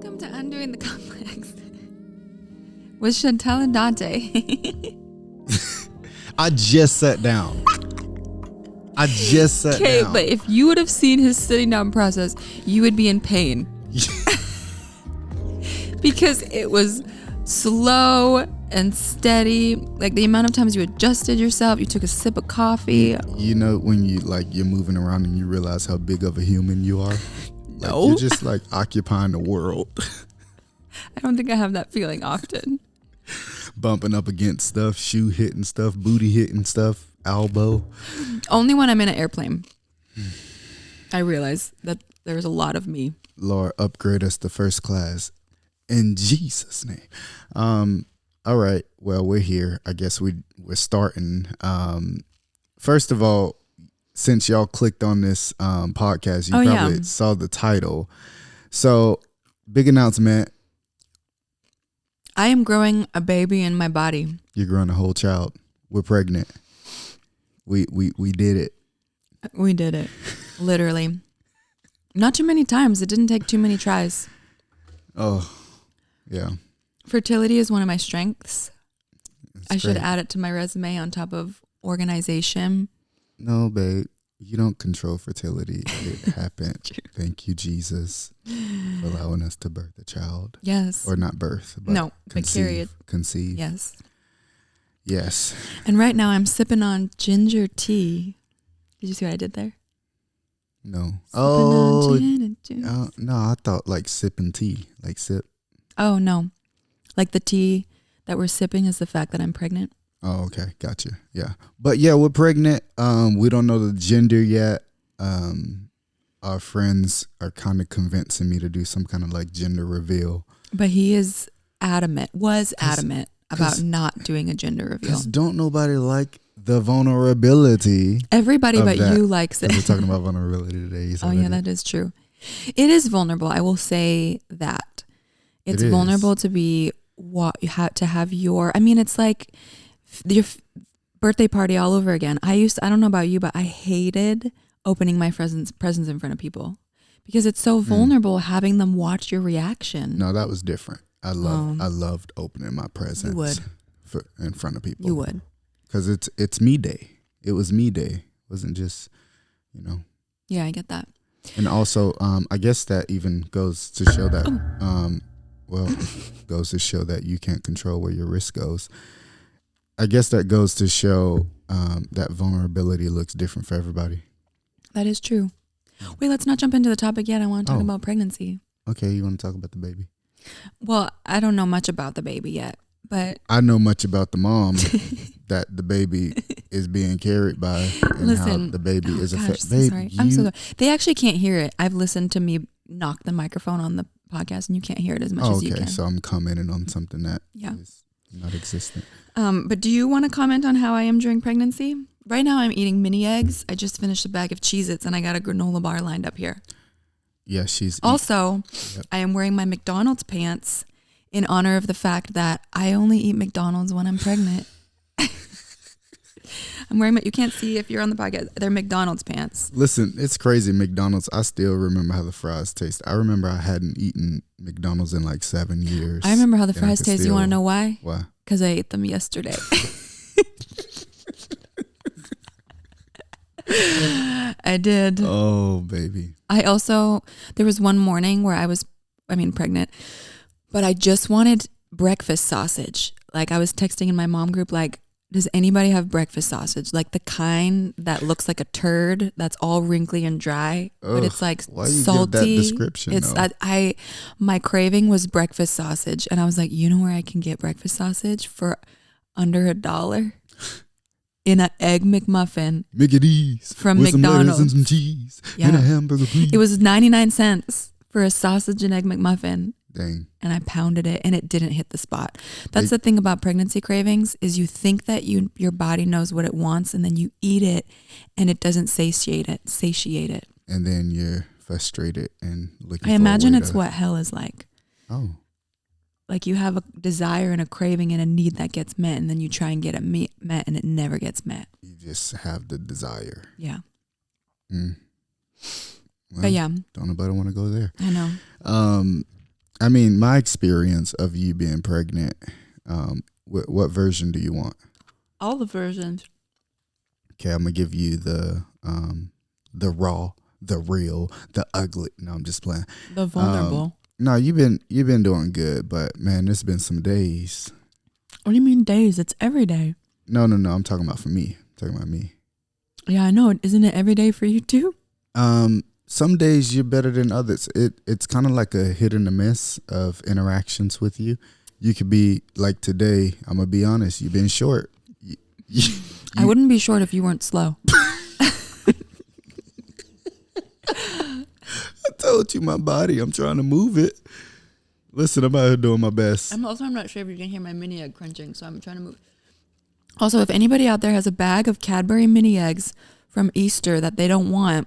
Welcome to Undoing the Complex with Chantelle and Donta. I just sat down. Okay, but if you would have seen his sitting down process, you would be in pain. Because it was slow and steady. Like the amount of times you adjusted yourself, you took a sip of coffee. You know when you're moving around and you realize how big of a human you are? No. You're just like occupying the world. I don't think I have that feeling often. Bumping up against stuff, shoe hitting stuff, booty hitting stuff, elbow. Only when I'm in an airplane. I realize that there's a lot of me. Lord, upgrade us to first class. In Jesus' name. All right. Well, we're here. I guess we're starting. First of all, since y'all clicked on this podcast, you probably saw the title. So, big announcement. I am growing a baby in my body. You're growing a whole child. We're pregnant. We did it. We did it. Literally. Not too many times. It didn't take too many tries. Oh, yeah. Fertility is one of my strengths. I should great. add it to my resume on top of organization. No, babe. You don't control fertility. It happened. Thank you, Jesus, for allowing us to birth a child. Yes. Or not birth, but no, but carry it. Conceive. Yes. Yes. And right now I'm sipping on ginger tea. Did you see what I did there? No. Sipping on No, I thought like sipping tea, like sip. Oh, no. Like the tea that we're sipping is the fact that I'm pregnant. Oh, okay. Gotcha. Yeah. But yeah, we're pregnant. We don't know the gender yet. Our friends are kind of convincing me to do some kind of like gender reveal. But he is adamant about not doing a gender reveal. Because don't nobody like the vulnerability. Everybody but you likes it. We're talking about vulnerability today. Oh, yeah, that is true. It is vulnerable. I will say that. It's vulnerable to be to have your, I mean, it's like your birthday party all over again. I don't know about you, but I hated opening my presents in front of people because it's so vulnerable having them watch your reaction. No, that was different. I loved opening my presents in front of people. You would. Because it's me day. It was me day. It wasn't just, Yeah, I get that. And also, I guess that even goes to show that, goes to show that you can't control where your wrist goes. I guess that goes to show that vulnerability looks different for everybody. That is true. Wait, let's not jump into the topic yet. I want to talk about pregnancy. Okay, you want to talk about the baby? Well, I don't know much about the baby yet, but I know much about the mom that the baby is being carried by and how the baby is affected. Sorry. I'm so sorry. They actually can't hear it. I've listened to me knock the microphone on the podcast and you can't hear it as much as you can. Okay, so I'm commenting on something that is not existent. But do you want to comment on how I am during pregnancy? Right now I'm eating mini eggs. I just finished a bag of Cheez-Its and I got a granola bar lined up here. Yeah, she's... Also, I am wearing my McDonald's pants in honor of the fact that I only eat McDonald's when I'm pregnant. I'm wearing you can't see if you're on the podcast. They're McDonald's pants. Listen, it's crazy. McDonald's, I still remember how the fries taste. I remember I hadn't eaten McDonald's in like 7 years. I remember how the fries taste. You want to know why? Why? Because I ate them yesterday. I did. Oh, baby. There was one morning where I was pregnant, but I just wanted breakfast sausage. Like I was texting in my mom group, like, does anybody have breakfast sausage? Like the kind that looks like a turd that's all wrinkly and dry, but it's like why you salty. Give that description, my craving was breakfast sausage, and I was like, you know where I can get breakfast sausage for under $1? In an egg McMuffin. McD's from with McDonald's. Some lettuce and some cheese and a hamburger, please. It was 99 cents for a sausage and egg McMuffin. Dang. And I pounded it and it didn't hit the spot. That's the thing about pregnancy cravings is you think that your body knows what it wants and then you eat it and it doesn't satiate it. And then you're frustrated and looking I imagine it's what hell is like. Oh. Like you have a desire and a craving and a need that gets met and then you try and get it met and it never gets met. You just have the desire. Yeah. Well, but yeah. Don't nobody want to go there. I know. I mean, my experience of you being pregnant, what version do you want? All the versions. Okay, I'm gonna give you the raw, the real, the ugly. No, I'm just playing. The vulnerable. No, you've been doing good, but man, there's been some days. What do you mean days? It's every day. No. I'm talking about for me. I'm talking about me. Yeah, I know. Isn't it every day for you too? Some days you're better than others. It's kind of like a hit and a miss of interactions with you. You could be like today. I'm gonna be honest. You've been short. I wouldn't be short if you weren't slow. I told you my body. I'm trying to move it. Listen, I'm out here doing my best. I'm not sure if you can hear my mini egg crunching, so I'm trying to move. Also, if anybody out there has a bag of Cadbury mini eggs from Easter that they don't want,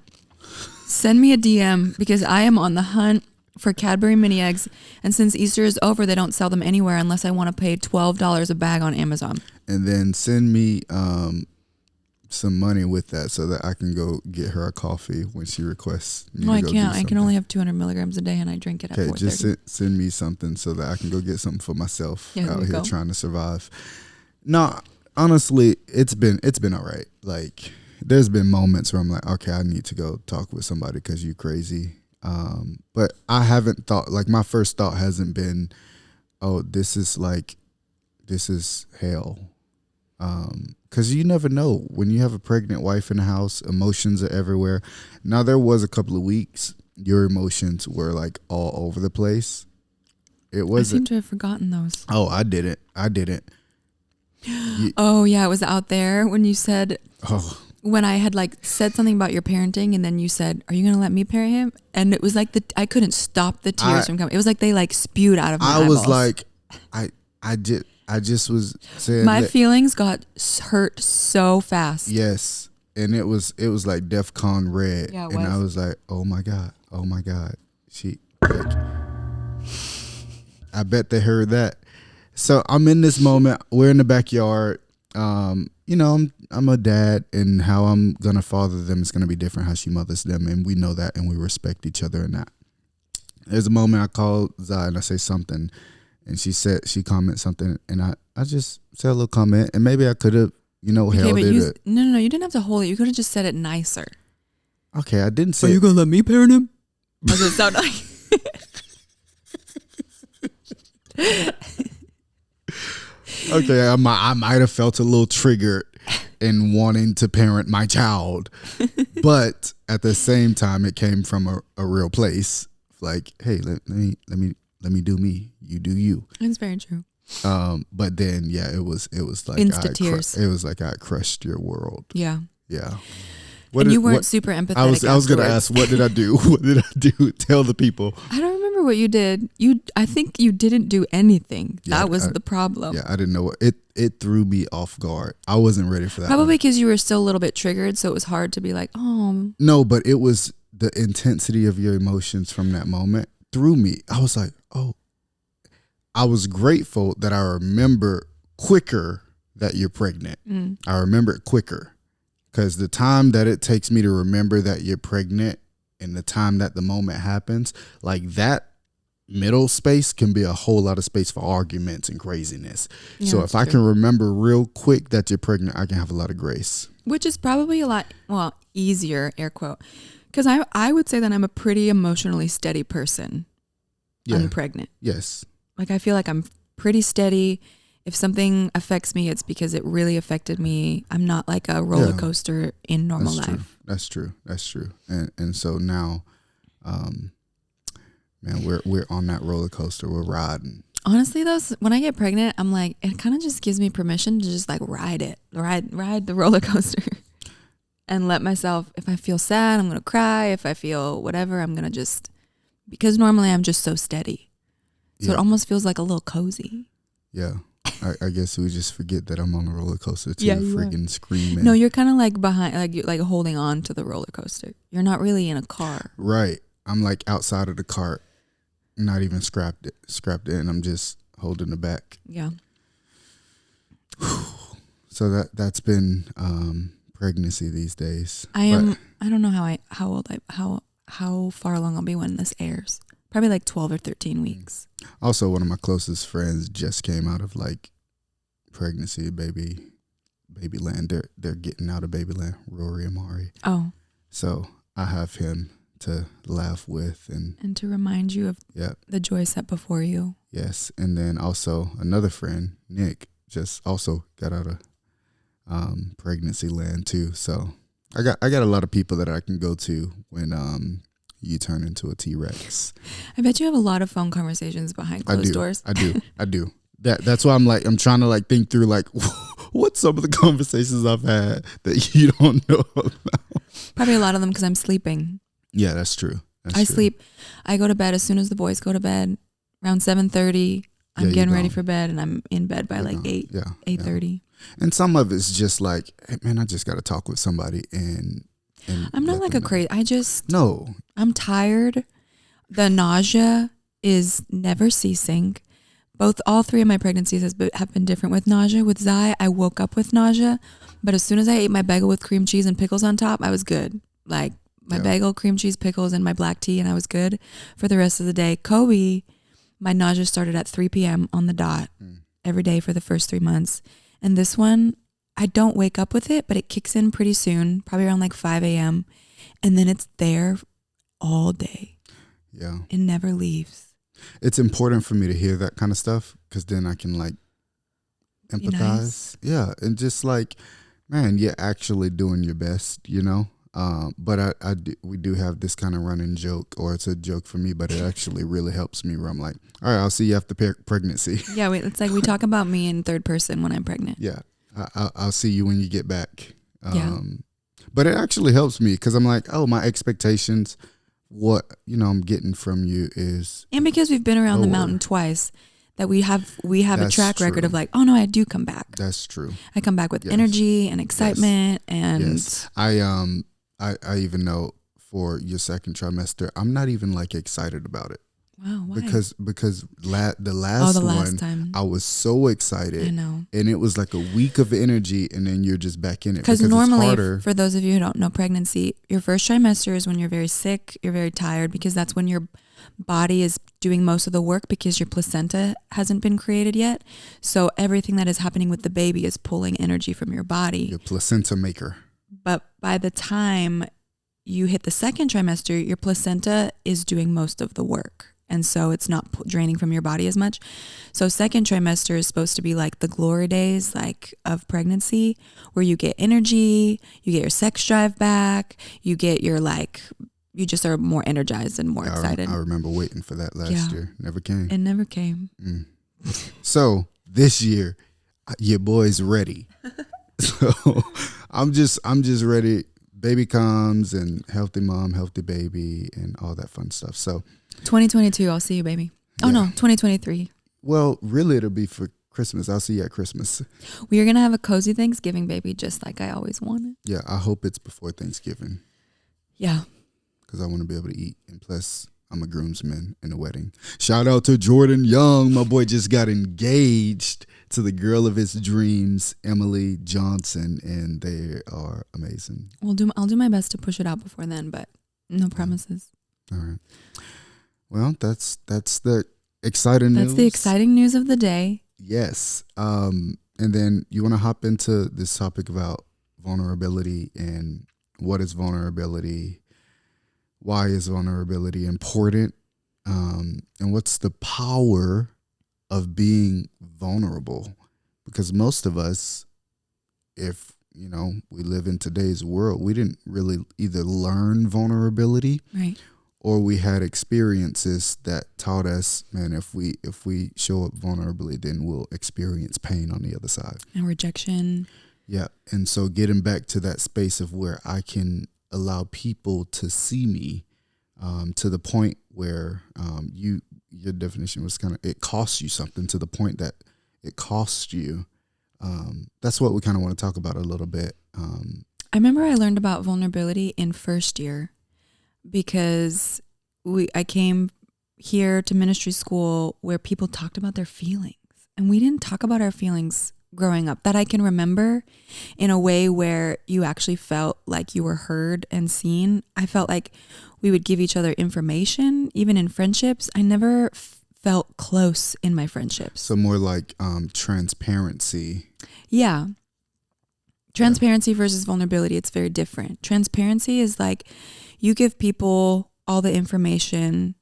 send me a DM because I am on the hunt for Cadbury mini eggs. And since Easter is over, they don't sell them anywhere unless I want to pay $12 a bag on Amazon. And then send me some money with that so that I can go get her a coffee when she requests. No, I can't. I can only have 200 milligrams a day and I drink it at 4:30. Okay, just send me something so that I can go get something for myself out here trying to survive. No, honestly, it's been all right. Like, there's been moments where I'm like, okay, I need to go talk with somebody because you crazy. But I haven't thought, like, my first thought hasn't been, oh, this is hell. Because you never know when you have a pregnant wife in the house, emotions are everywhere. Now, there was a couple of weeks your emotions were like all over the place. It wasn't. I seem to have forgotten those. Oh, I didn't. Oh yeah, it was out there when you said, when I had like said something about your parenting, and then you said, "Are you gonna let me parent him?" And it was like I couldn't stop the tears from coming. It was like they like spewed out of my eyeballs. Was like, I just was saying my feelings got hurt so fast. Yes, and it was like DEFCON red, yeah, and I was like, oh my god, she. Like, I bet they heard that. So I'm in this moment. We're in the backyard. I'm a dad, and how I'm gonna father them is gonna be different how she mothers them, and we know that, and we respect each other in that. There's a moment I call Zai and I say something, and she comments something, and I just said a little comment, and maybe I could have, held it. No, you didn't have to hold it. You could have just said it nicer. Okay, I didn't say. Are you gonna let me parent him? Does it sound like? Okay, I might have felt a little triggered in wanting to parent my child, but at the same time, it came from a real place. Like, hey, let me do me, you do you. It's very true. But then, yeah, it was like instant tears. It was like I crushed your world. Yeah. And you weren't super empathetic. I was going to ask, what did I do? What did I do? Tell the people. I don't remember what you did. I think you didn't do anything. Yeah, that was the problem. Yeah, I didn't know what it threw me off guard. I wasn't ready for that. Probably because you were still a little bit triggered, so it was hard to be like, oh. No, but it was the intensity of your emotions from that moment threw me. I was like, oh. I was grateful that I remember quicker that you're pregnant. I remember it quicker. Because the time that it takes me to remember that you're pregnant and the time that the moment happens, like that middle space can be a whole lot of space for arguments and craziness. Yeah, so if I can remember real quick that you're pregnant, I can have a lot of grace. Which is probably a lot, easier, air quote. Because I would say that I'm a pretty emotionally steady person. Yeah. I'm pregnant. Yes. Like I feel like I'm pretty steady. If something affects me, it's because it really affected me. I'm not like a roller coaster in normal life. That's true. And so now, man, we're on that roller coaster. We're riding. Honestly, though, when I get pregnant, I'm like, it kind of just gives me permission to just like ride the roller coaster, and let myself. If I feel sad, I'm gonna cry. If I feel whatever, I'm gonna just, because normally I'm just so steady, so it almost feels like a little cozy. Yeah. I guess we just forget that I'm on a roller coaster too, freaking screaming. No, you're kind of like behind, like holding on to the roller coaster. You're not really in a car. Right. I'm like outside of the cart, not even scrapped it, and I'm just holding the back. Yeah. So that's been pregnancy these days. I don't know how far along I'll be when this airs. probably like 12 or 13 weeks. Also, one of my closest friends just came out of like pregnancy, baby land. They're getting out of baby land, Rory Amari. Oh. So I have him to laugh with and to remind you of the joy set before you. Yes. And then also another friend, Nick, just also got out of pregnancy land too. So I got a lot of people that I can go to when you turn into a T-Rex. I bet you have a lot of phone conversations behind closed doors. I do. That's why I'm trying to like think through like what's some of the conversations I've had that you don't know about. Probably a lot of them because I'm sleeping. Yeah, that's true. Sleep. I go to bed as soon as the boys go to bed. Around 7:30, I'm getting ready for bed, and I'm in bed by like 8:30. And some of it's just like, hey, man, I just got to talk with somebody, and I'm not like a crazy. No. I'm tired. The nausea is never ceasing. All three of my pregnancies have been different with nausea. With Zai, I woke up with nausea, but as soon as I ate my bagel with cream cheese and pickles on top, I was good. Like my bagel, cream cheese, pickles, and my black tea, and I was good for the rest of the day. Kobe, my nausea started at 3 p.m. on the dot every day for the first 3 months. And this one, I don't wake up with it, but it kicks in pretty soon, probably around like 5 a.m. And then it's there all day. Yeah. It never leaves. It's important for me to hear that kind of stuff because then I can like empathize. Nice. Yeah. And just like, man, you're actually doing your best, you know? But we do have this kind of running joke, or it's a joke for me, but it actually really helps me where I'm like, all right, I'll see you after pregnancy. Yeah, it's like we talk about me in third person when I'm pregnant. Yeah, I'll see you when you get back. But it actually helps me because I'm like, oh, my expectations, what I'm getting from you is, and because we've been around the mountain twice, that we have a track record of like, oh no, I do come back. That's true. I come back with energy and excitement and. Yes. I even know for your second trimester, I'm not even like excited about it. Wow, why? Because the last time I was so excited. I know. And it was like a week of energy, and then you're just back in it. Because normally, for those of you who don't know pregnancy, your first trimester is when you're very sick, you're very tired, because that's when your body is doing most of the work because your placenta hasn't been created yet. So everything that is happening with the baby is pulling energy from your body. Your placenta maker. But by the time you hit the second trimester, your placenta is doing most of the work. And so it's not draining from your body as much. So second trimester is supposed to be like the glory days like of pregnancy, where you get energy, you get your sex drive back, you get your you just are more energized and more excited. I remember waiting for that last year. Never came. It never came. So this year, your boy's ready. So I'm just ready. Baby comes and healthy mom, healthy baby, and all that fun stuff. So 2022, I'll see you, baby. Oh no, 2023. Well, really, it'll be for Christmas. I'll see you at Christmas. We are gonna have a cozy Thanksgiving, baby, just like I always wanted. Yeah, I hope it's before Thanksgiving. Yeah, because I want to be able to eat, and plus I'm a groomsman in a wedding. Shout out to Jordan Young. My boy just got engaged to the girl of his dreams, Emily Johnson, and they are amazing. I'll do my best to push it out before then, but no promises. All right. Well, that's the exciting news. That's the exciting news of the day. Yes. And then you want to hop into this topic about vulnerability and what is vulnerability? Why is vulnerability important? And what's the power of being vulnerable? Because most of us, if we live in today's world, we didn't really either learn vulnerability, right, or we had experiences that taught us, man, if we show up vulnerably, then we'll experience pain on the other side and rejection. Yeah. And so getting back to that space of where I can allow people to see me, to the point where your definition was kind of, it costs you something, to the point that it costs you. That's what we kind of want to talk about a little bit. I remember I learned about vulnerability in first year because I came here to ministry school where people talked about their feelings, and we didn't talk about our feelings growing up that I can remember in a way where you actually felt like you were heard and seen. I felt like we would give each other information, even in friendships. I never felt close in my friendships. So more like transparency. Yeah. Transparency versus vulnerability, it's very different. Transparency is like you give people all the information,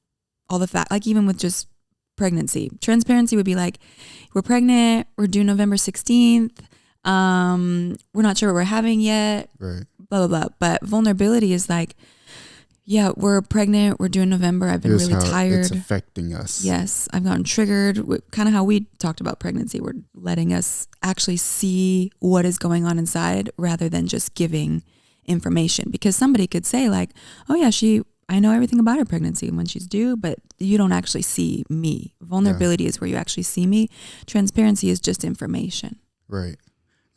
all the fact, like even with just pregnancy. Transparency would be like, we're pregnant, we're due November 16th, we're not sure what we're having yet, right? Blah, blah, blah. But vulnerability is like, yeah, we're pregnant, we're due in November, I've been Here's really how tired. It's affecting us. Yes, I've gotten triggered. Kind of how we talked about pregnancy. We're letting us actually see what is going on inside rather than just giving information. Because somebody could say like, oh yeah, I know everything about her pregnancy and when she's due, but you don't actually see me. Vulnerability is where you actually see me. Transparency is just information. Right.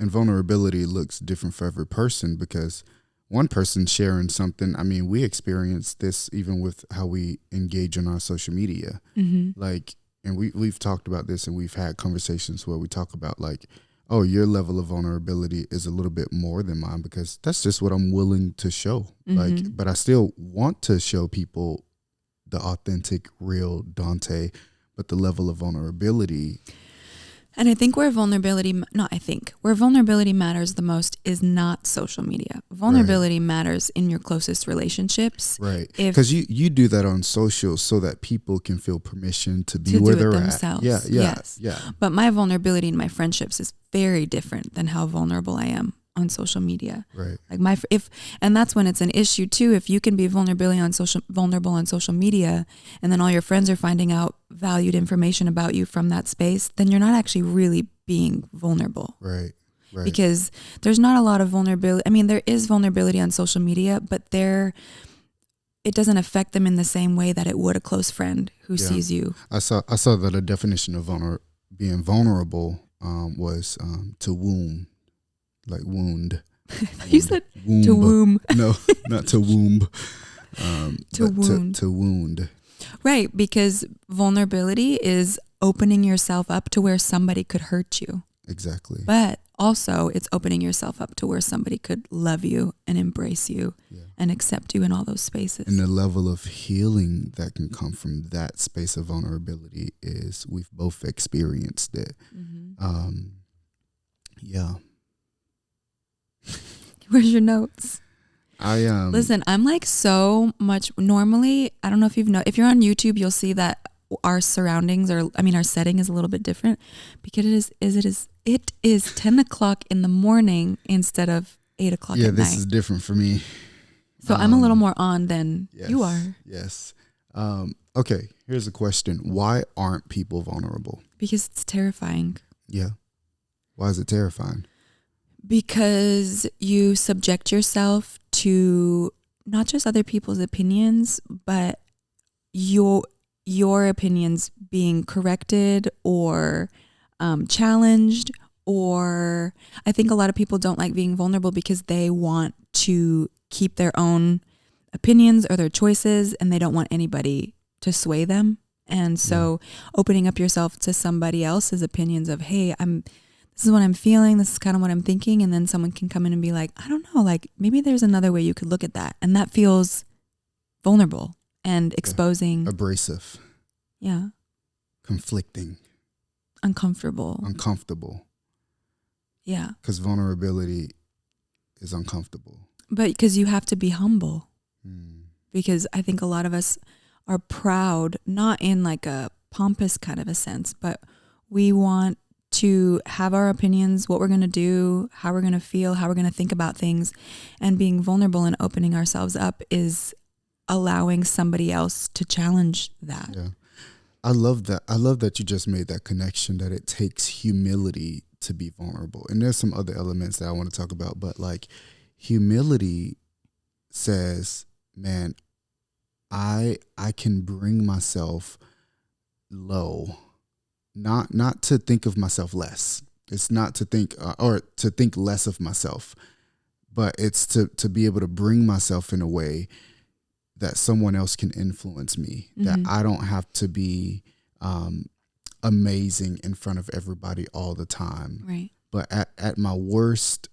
And vulnerability looks different for every person because one person sharing something, I mean, we experience this even with how we engage on our social media. Mm-hmm. Like, and we've talked about this and we've had conversations where we talk about like, oh, your level of vulnerability is a little bit more than mine because that's just what I'm willing to show. Mm-hmm. Like, but I still want to show people the authentic, real Donta, but the level of vulnerability. And I think where vulnerability matters the most is not social media. Vulnerability matters in your closest relationships. Right. Because you do that on social so that people can feel permission to be where they're themselves. At. Yeah. But my vulnerability in my friendships is very different than how vulnerable I am on social media. Right. Like and that's when it's an issue too. If you can be vulnerable on social media, and then all your friends are finding out valued information about you from that space, then you're not actually really being vulnerable. Right. Because there's not a lot of vulnerability. I mean, there is vulnerability on social media, but it doesn't affect them in the same way that it would a close friend who sees you. I saw that a definition of being vulnerable was to wound. Like wound. You said womb. To womb. No, not to womb. To wound. To wound. Right, because vulnerability is opening yourself up to where somebody could hurt you. Exactly. But also it's opening yourself up to where somebody could love you and embrace you and accept you in all those spaces. And the level of healing that can come from that space of vulnerability is we've both experienced it. Mm-hmm. Yeah. Where's your notes? Listen, I'm like so much normally, I don't know if if you're on YouTube, you'll see that our surroundings our setting is a little bit different because it is 10 o'clock in the morning instead of 8 o'clock at night. Yeah, this is different for me. So I'm a little more on than you are. Yes. Okay, here's a question. Why aren't people vulnerable? Because it's terrifying. Yeah. Why is it terrifying? Because you subject yourself to not just other people's opinions, but your opinions being corrected or challenged. Or I think a lot of people don't like being vulnerable because they want to keep their own opinions or their choices and they don't want anybody to sway them. And so opening up yourself to somebody else's opinions of, hey, this is what I'm feeling, this is kind of what I'm thinking, and then someone can come in and be like, I don't know, like maybe there's another way you could look at that. And that feels vulnerable and exposing. Abrasive. Yeah. Conflicting. Uncomfortable. Yeah. Because vulnerability is uncomfortable. But because you have to be humble. Because I think a lot of us are proud, not in like a pompous kind of a sense, but we want to have our opinions, what we're going to do, how we're going to feel, how we're going to think about things. And being vulnerable and opening ourselves up is allowing somebody else to challenge that. Yeah. I love that. I love that you just made that connection that it takes humility to be vulnerable. And there's some other elements that I want to talk about, but like humility says, man, I can bring myself low. Not to think of myself less. It's not to think or to think less of myself, but it's to be able to bring myself in a way that someone else can influence me, that I don't have to be amazing in front of everybody all the time. Right. But at my worst,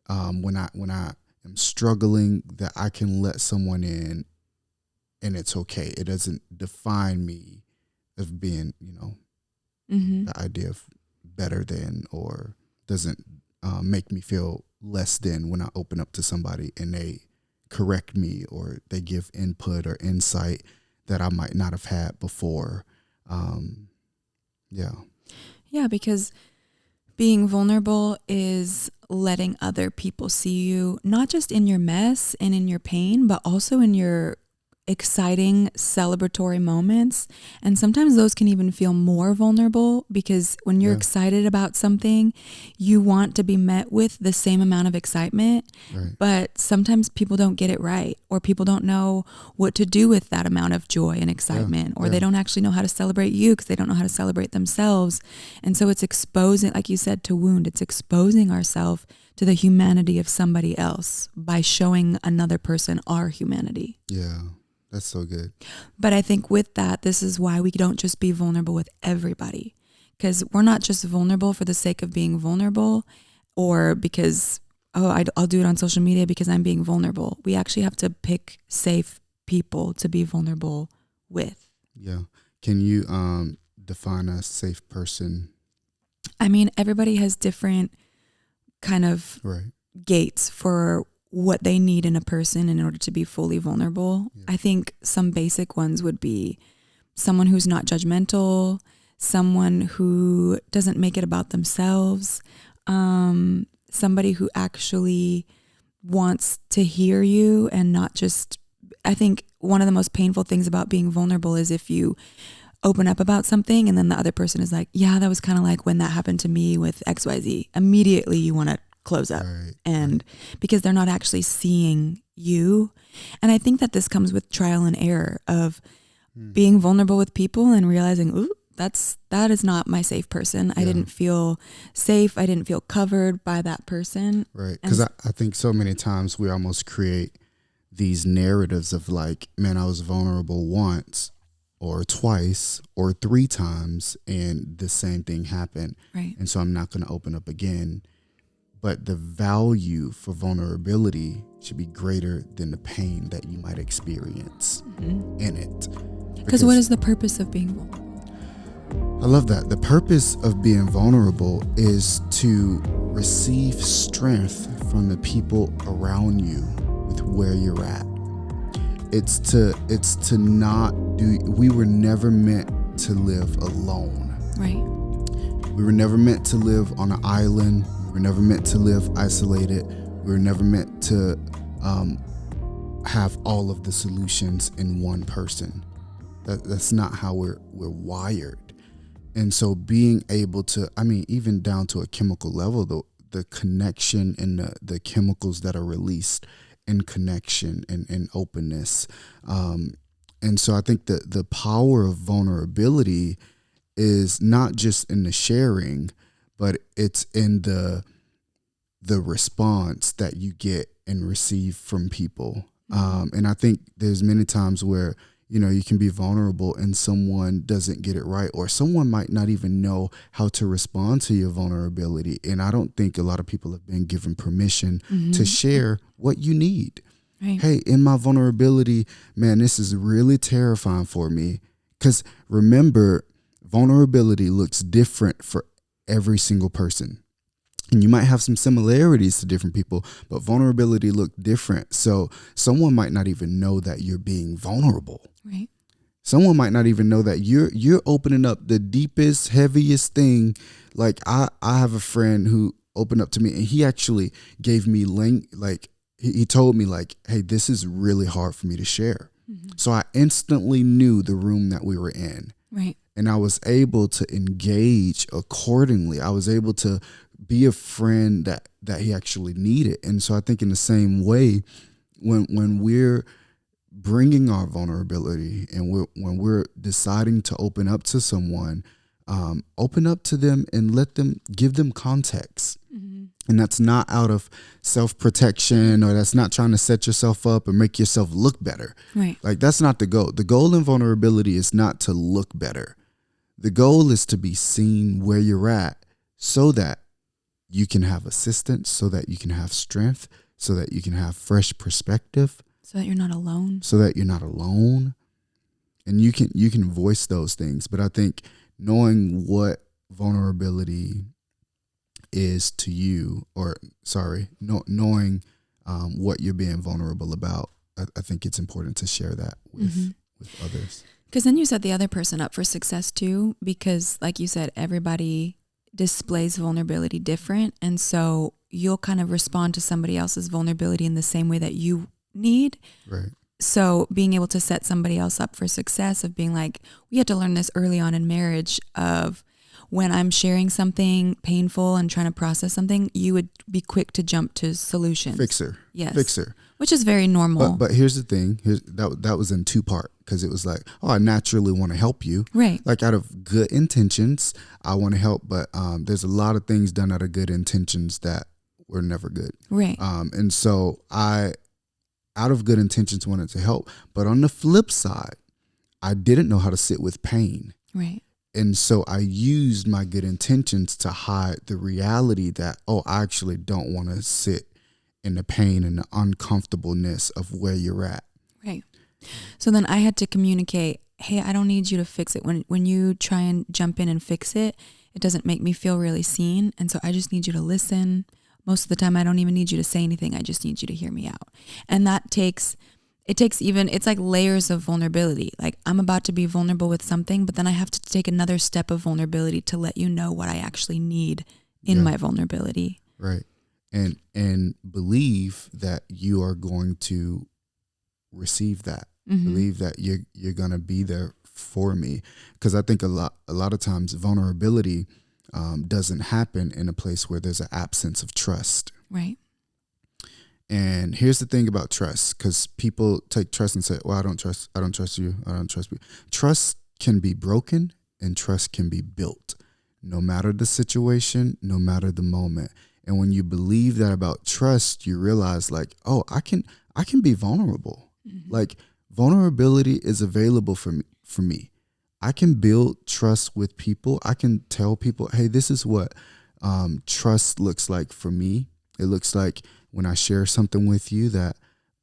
when I am struggling, that I can let someone in, and it's okay. It doesn't define me of being, the idea of better than, or doesn't make me feel less than when I open up to somebody and they correct me or they give input or insight that I might not have had before. Yeah, because being vulnerable is letting other people see you, not just in your mess and in your pain, but also in your exciting celebratory moments. And sometimes those can even feel more vulnerable, because when you're excited about something, you want to be met with the same amount of excitement. Right. But sometimes people don't get it right, or people don't know what to do with that amount of joy and excitement, or they don't actually know how to celebrate you because they don't know how to celebrate themselves. And so it's exposing, like you said, to wound. It's exposing ourselves to the humanity of somebody else by showing another person our humanity. Yeah. That's so good. But I think with that, this is why we don't just be vulnerable with everybody, because we're not just vulnerable for the sake of being vulnerable, or because, I'll do it on social media because I'm being vulnerable. We actually have to pick safe people to be vulnerable with. Yeah. Can you define a safe person? I mean, everybody has different kind of gates for what they need in a person in order to be fully vulnerable. Yeah. I think some basic ones would be someone who's not judgmental, someone who doesn't make it about themselves, somebody who actually wants to hear you and not just, I think one of the most painful things about being vulnerable is if you open up about something and then the other person is like, yeah, that was kind of like when that happened to me with XYZ. Immediately you want to close up, because they're not actually seeing you. And I think that this comes with trial and error of being vulnerable with people and realizing, ooh, that is not my safe person. I didn't feel safe. I didn't feel covered by that person. Right. Because I think so many times we almost create these narratives of like, man, I was vulnerable once or twice or 3 times and the same thing happened. Right. And so I'm not going to open up again. But the value for vulnerability should be greater than the pain that you might experience in it. Because what is the purpose of being vulnerable? I love that. The purpose of being vulnerable is to receive strength from the people around you with where you're at. It's to not do, we were never meant to live alone. Right. We were never meant to live on an island. We were never meant to live isolated. We were never meant to have all of the solutions in one person. That's not how we're wired. And so being able to, I mean, even down to a chemical level, the connection and the chemicals that are released in connection and openness. And so I think the power of vulnerability is not just in the sharing, but it's in the response that you get and receive from people. And I think there's many times where, you can be vulnerable and someone doesn't get it right, or someone might not even know how to respond to your vulnerability. And I don't think a lot of people have been given permission to share what you need. Right. Hey, in my vulnerability, man, this is really terrifying for me. Because remember, vulnerability looks different for every single person. And you might have some similarities to different people, but vulnerability look different. So someone might not even know that you're being vulnerable. Right. Someone might not even know that you're opening up the deepest, heaviest thing. Like I have a friend who opened up to me, and he actually gave me he told me like, hey, this is really hard for me to share. So I instantly knew the room that we were in. Right. And I was able to engage accordingly. I was able to be a friend that he actually needed. And so I think in the same way, when we're bringing our vulnerability and when we're deciding to open up to someone, open up to them and give them context. And that's not out of self-protection, or that's not trying to set yourself up and make yourself look better. Right. Like that's not the goal. The goal in vulnerability is not to look better. The goal is to be seen where you're at so that you can have assistance, so that you can have strength, so that you can have fresh perspective, so that you're not alone. So that you're not alone. And you can voice those things. But I think knowing what vulnerability is to you, knowing what you're being vulnerable about, I think it's important to share that with others. Because then you set the other person up for success too, because like you said, everybody displays vulnerability different. And so you'll kind of respond to somebody else's vulnerability in the same way that you need. Right. So being able to set somebody else up for success, of being like, we had to learn this early on in marriage, of when I'm sharing something painful and trying to process something, you would be quick to jump to solutions. Fixer. Yes. Fixer. Which is very normal. But here's the thing. That was in two part, because it was like, I naturally want to help you. Right. Like out of good intentions, I want to help. But there's a lot of things done out of good intentions that were never good. Right. And so I, out of good intentions, wanted to help. But on the flip side, I didn't know how to sit with pain. Right. And so I used my good intentions to hide the reality that, I actually don't want to sit in the pain and the uncomfortableness of where you're at. Right. So then I had to communicate, hey, I don't need you to fix it. When you try and jump in and fix it, it doesn't make me feel really seen. And so I just need you to listen. Most of the time, I don't even need you to say anything. I just need you to hear me out. And it's like layers of vulnerability. Like, I'm about to be vulnerable with something, but then I have to take another step of vulnerability to let you know what I actually need in my vulnerability. Right. And believe that you are going to receive that. Believe that you're going to be there for me. Because I think a lot of times vulnerability doesn't happen in a place where there's an absence of trust. Right. And here's the thing about trust, because people take trust and say, well, I don't trust you. I don't trust you. Trust can be broken and trust can be built, no matter the situation, no matter the moment. And when you believe that about trust, you realize like, I can be vulnerable. Like, vulnerability is available for me. I can build trust with people. I can tell people, hey, this is what trust looks like for me. It looks like when I share something with you that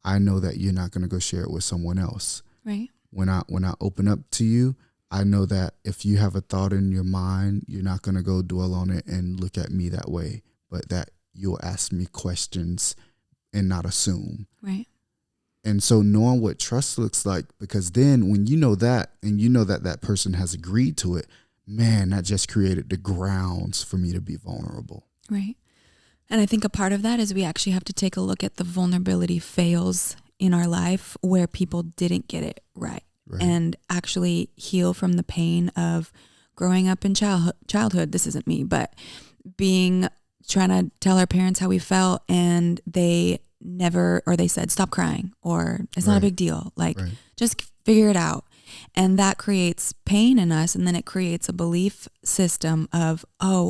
I know that you're not going to go share it with someone else. Right. When I open up to you, I know that if you have a thought in your mind, you're not going to go dwell on it and look at me that way, but that you'll ask me questions and not assume. Right. And so knowing what trust looks like, because then when you know that, and you know that that person has agreed to it, man, that just created the grounds for me to be vulnerable. Right. And I think a part of that is we actually have to take a look at the vulnerability fails in our life where people didn't get it right. And actually heal from the pain of growing up in childhood. This isn't me, but trying to tell our parents how we felt, and they said, stop crying, or it's not a big deal. Like, just figure it out. And that creates pain in us. And then it creates a belief system of,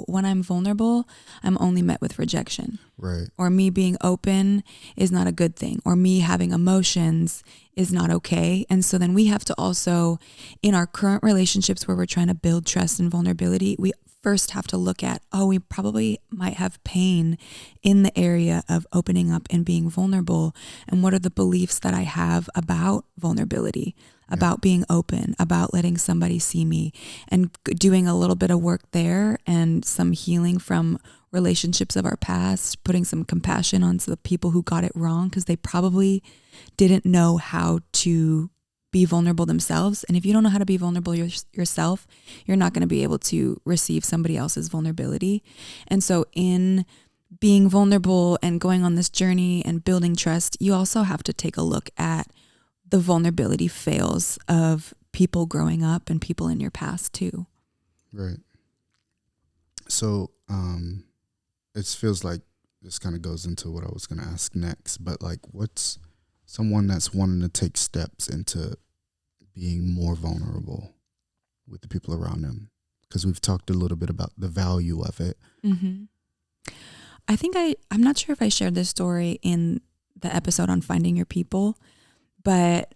when I'm vulnerable, I'm only met with rejection. Right. Or me being open is not a good thing. Or me having emotions is not okay. And so then we have to also, in our current relationships where we're trying to build trust and vulnerability, we first have to look at, we probably might have pain in the area of opening up and being vulnerable. And what are the beliefs that I have about vulnerability, about being open, about letting somebody see me, and doing a little bit of work there and some healing from relationships of our past, putting some compassion on the people who got it wrong because they probably didn't know how to be vulnerable themselves. And if you don't know how to be vulnerable yourself, you're not going to be able to receive somebody else's vulnerability. And so in being vulnerable and going on this journey and building trust, you also have to take a look at the vulnerability fails of people growing up and people in your past too. Right. So it feels like this kind of goes into what I was going to ask next, but like, what's someone that's wanting to take steps into being more vulnerable with the people around them? Because we've talked a little bit about the value of it. Mm-hmm. I think I'm not sure if I shared this story in the episode on finding your people, but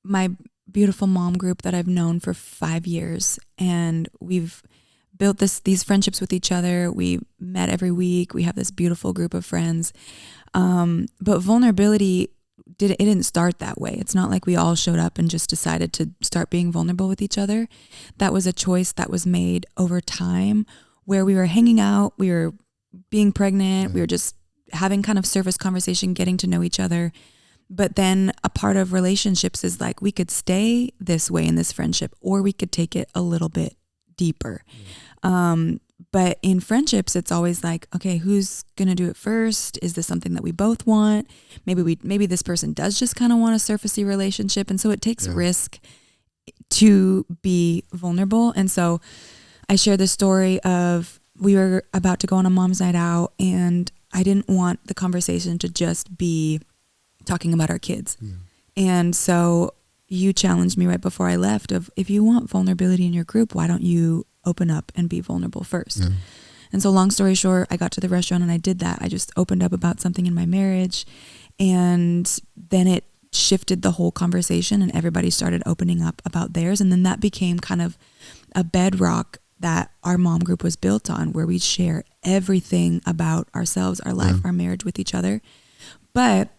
my beautiful mom group that I've known for 5 years, and we've built these friendships with each other. We met every week. We have this beautiful group of friends. But vulnerability it didn't start that way. It's not like we all showed up and just decided to start being vulnerable with each other. That was a choice that was made over time, where we were hanging out, we were being pregnant, we were just having kind of surface conversation, getting to know each other. But then a part of relationships is like, we could stay this way in this friendship, or we could take it a little bit deeper. But in friendships, it's always like, okay, who's going to do it first? Is this something that we both want? Maybe this person does just kind of want a surfacey relationship. And so it takes risk to be vulnerable. And so I share this story of, we were about to go on a mom's night out, and I didn't want the conversation to just be talking about our kids. And so you challenged me right before I left of, if you want vulnerability in your group, why don't you open up and be vulnerable first? And so long story short, I got to the restaurant and I did that. I just opened up about something in my marriage, and then it shifted the whole conversation, and everybody started opening up about theirs. And then that became kind of a bedrock that our mom group was built on, where we share everything about ourselves, our life, our marriage with each other. But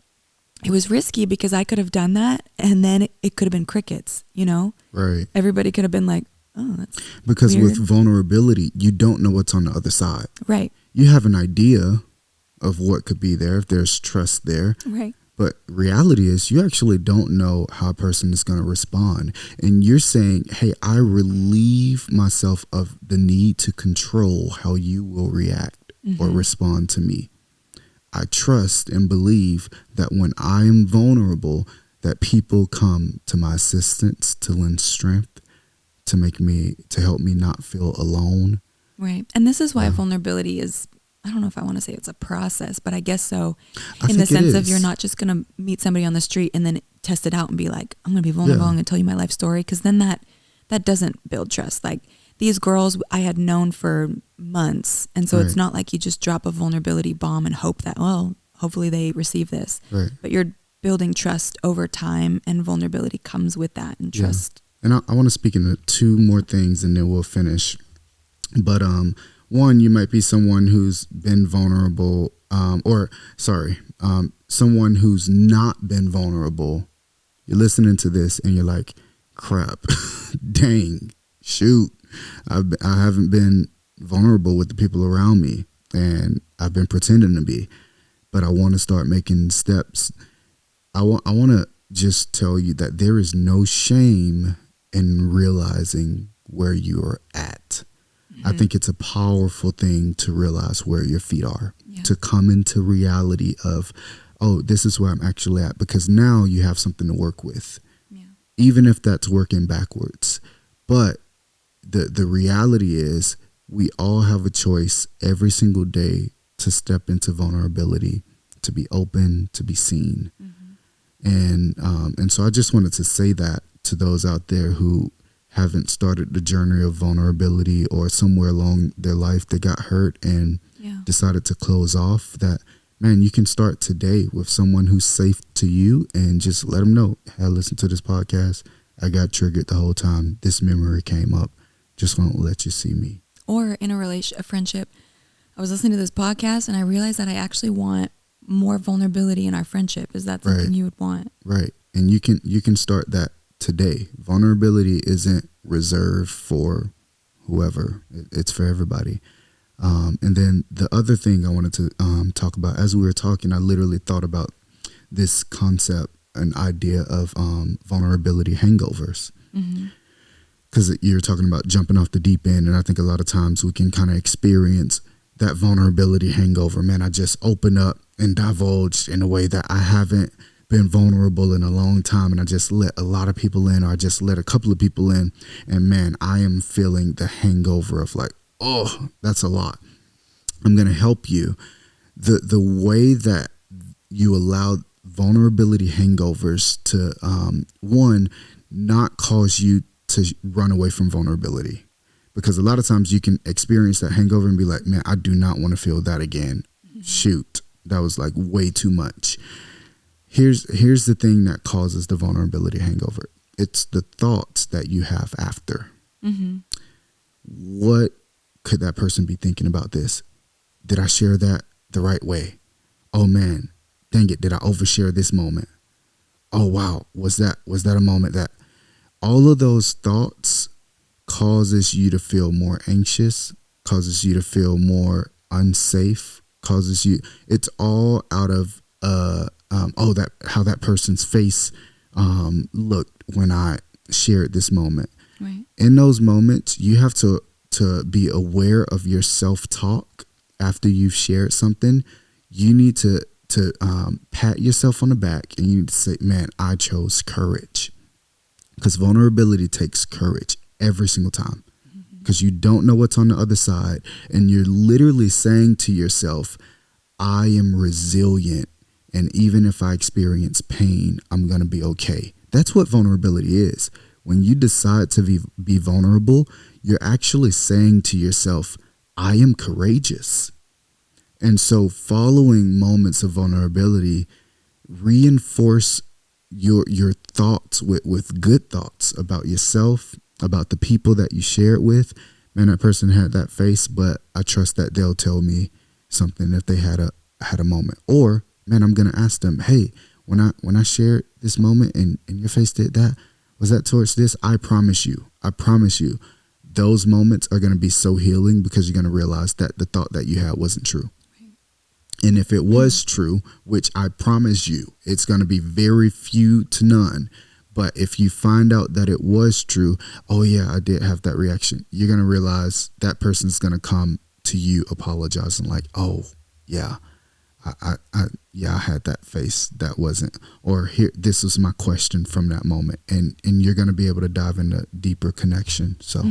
it was risky because I could have done that, and then it could have been crickets, Right. Everybody could have been like, oh, that's because weird. With vulnerability, you don't know what's on the other side. Right. You have an idea of what could be there, if there's trust there. Right. But reality is, you actually don't know how a person is going to respond. And you're saying, hey, I relieve myself of the need to control how you will react or respond to me. I trust and believe that when I am vulnerable, that people come to my assistance to lend strength, to help me not feel alone. Right. And this is why vulnerability is, I don't know if I want to say it's a process, but I guess so, I in the think sense of, you're not just going to meet somebody on the street and then test it out and be like, I'm going to be vulnerable. I'm going to tell you my life story. Because then that doesn't build trust. Like, these girls I had known for months. And so it's not like you just drop a vulnerability bomb and hope that, well, hopefully they receive this. Right. But you're building trust over time, and vulnerability comes with that, and trust. And I want to speak into two more things, and then we'll finish. But one, you might be someone who's been vulnerable, someone who's not been vulnerable. You're listening to this and you're like, crap, dang, shoot. I haven't been vulnerable with the people around me, and I've been pretending to be, but I want to start making steps. I want to just tell you that there is no shame in realizing where you are at. I think it's a powerful thing to realize where your feet are, to come into reality of, oh, this is where I'm actually at, because now you have something to work with, even if that's working backwards. But the reality is, we all have a choice every single day to step into vulnerability, to be open, to be seen. And so I just wanted to say that to those out there who haven't started the journey of vulnerability, or somewhere along their life they got hurt and decided to close off, that, man, you can start today with someone who's safe to you, and just let them know, hey, listen to this podcast. I got triggered the whole time. This memory came up. Just won't let you see me. Or in a friendship, I was listening to this podcast and I realized that I actually want more vulnerability in our friendship. Is that something you would want? Right. And you can start that today. Vulnerability isn't reserved for whoever. It's for everybody. And then the other thing I wanted to talk about, as we were talking, I literally thought about this concept, an idea of vulnerability hangovers. Because you're talking about jumping off the deep end, and I think a lot of times we can kind of experience that vulnerability hangover. Man, I just opened up and divulged in a way that I haven't been vulnerable in a long time, and I just let a lot of people in, or I just let a couple of people in, and man, I am feeling the hangover of like, oh, that's a lot. I'm going to help you. The way that you allow vulnerability hangovers to, one, not cause you to run away from vulnerability. Because a lot of times you can experience that hangover and be like, man, I do not want to feel that again. Shoot, that was like way too much. Here's the thing that causes the vulnerability hangover. It's the thoughts that you have after. What could that person be thinking about this? Did I share that the right way? Oh man, dang it, did I overshare this moment? Oh wow, was that a moment that all of those thoughts causes you to feel more anxious, causes you to feel more unsafe, it's all out of how that person's face looked when I shared this moment. Right. In those moments, you have to be aware of your self-talk after you've shared something. You need to pat yourself on the back, and you need to say, man, I chose courage. Because vulnerability takes courage every single time, because you don't know what's on the other side, and you're literally saying to yourself, I am resilient, and even if I experience pain, I'm going to be okay. That's what vulnerability is. When you decide to be vulnerable, you're actually saying to yourself, I am courageous. And so following moments of vulnerability reinforce your thoughts with good thoughts about yourself, about the people that you share it with. Man, that person had that face, but I trust that they'll tell me something if they had a moment. Or, man, I'm going to ask them, hey, when I shared this moment and your face did that, was that towards this? I promise you, those moments are going to be so healing, because you're going to realize that the thought that you had wasn't true. And if it was true, which I promise you, it's going to be very few to none. But if you find out that it was true, oh yeah, I did have that reaction, you're going to realize that person's going to come to you apologizing like, oh yeah, I had that face that wasn't, or here, this was my question from that moment. And you're going to be able to dive into deeper connection. So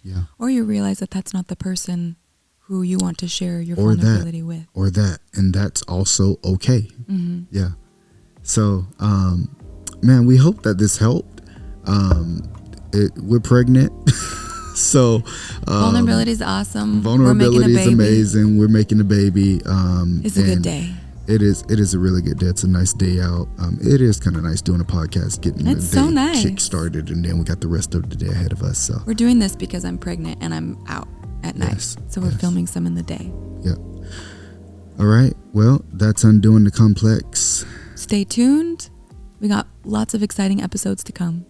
yeah. Or you realize that that's not the person who you want to share your vulnerability with. Or that. And that's also okay. Mm-hmm. Yeah. So, man, we hope that this helped. We're pregnant. So vulnerability is awesome. Vulnerability is amazing. We're making a baby. It's a good day. It is a really good day. It's a nice day out. It is kind of nice doing a podcast, getting the day kick started, and then we got the rest of the day ahead of us. So we're doing this because I'm pregnant and I'm out at night. So we're filming some in the day. Yeah. All right. Well, that's Undoing the Complex. Stay tuned. We got lots of exciting episodes to come.